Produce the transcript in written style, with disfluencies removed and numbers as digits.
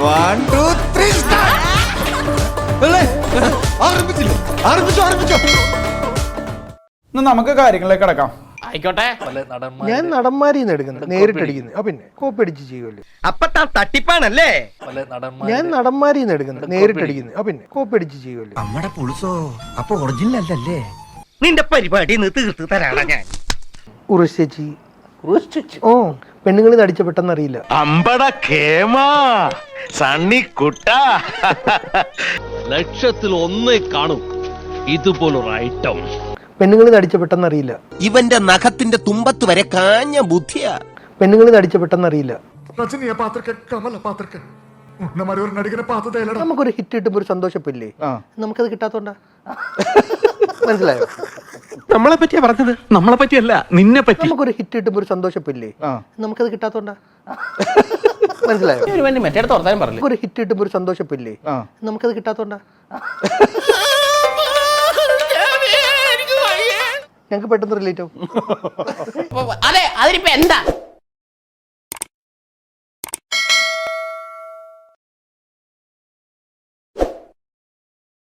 1 2 3 start. ആരംഭിച്ചോ. നമുക്ക് കാര്യങ്ങളിലേക്ക് കിടക്കാം. ആയിക്കോട്ടെ. ഞാൻ നടന്മാരിന്ന് എടുക്കുന്നത് നേരിട്ട് അടിക്കുന്നത് പിന്നെ കോപ്പി അടിച്ച് ചെയ്യുമല്ലോ. അപ്പൊ തട്ടിപ്പാണല്ലേ? ഞാൻ നടന്മാരിന്ന് എടുക്കുന്നത് നേരിട്ട് അടിക്കുന്നത് പിന്നെ കോപ്പി അടിച്ച് ചെയ്യുമല്ലോ. നമ്മുടെ പുളിസോ അപ്പൊ ഒറിജിനൽ അല്ലല്ലേ? നിന്റെ പരിപാടി തീർത്ത് തരാണ് ഞാൻ. ഉറച്ചേച്ചി ഓ പെണ്ണുങ്ങളിൽ അടിച്ച പെട്ടെന്ന് അറിയില്ല. അമ്പട കേമാ സണ്ണിക്കുട്ട ലക്ഷത്തിൽ ഒന്നേ കാണും ഇതുപോലൊരു ഐറ്റം. പെണ്ണുങ്ങളിൽ അടിച്ച പെട്ടെന്ന് അറിയില്ല. ഇവന്റെ നഖത്തിന്റെ തുമ്പത്ത് വരെ കാഞ്ഞ ബുദ്ധിയാ. പെണ്ണുങ്ങളിൽ അടിച്ച പെട്ടെന്ന് അറിയില്ല. നമുക്കൊരു ഹിറ്റ് കിട്ടുമ്പോ ഒരു സന്തോഷപ്പില്ലേ? നമുക്കത് കിട്ടാത്തോണ്ടാ. മനസ്സിലായോ? നമ്മളെ പറ്റിയാ പറഞ്ഞത്, നമ്മളെ പറ്റിയല്ല നിന്നെ പറ്റി. നമുക്കൊരു ഹിറ്റ് കിട്ടുമ്പോ ഒരു സന്തോഷപ്പില്ലേ? നമുക്കത് കിട്ടാത്തോണ്ടാ. മനസ്സിലായോ? മറ്റേ തുറത്താനും പറഞ്ഞു. ഒരു ഹിറ്റ് കിട്ടുമ്പോ ഒരു സന്തോഷപ്പില്ലേ? നമുക്കത് കിട്ടാത്തോണ്ടാ. ഞങ്ങൾക്ക് പെട്ടെന്ന് റിലേറ്റ് ആവും. അതെ, അതിനിപ്പോ എന്താ?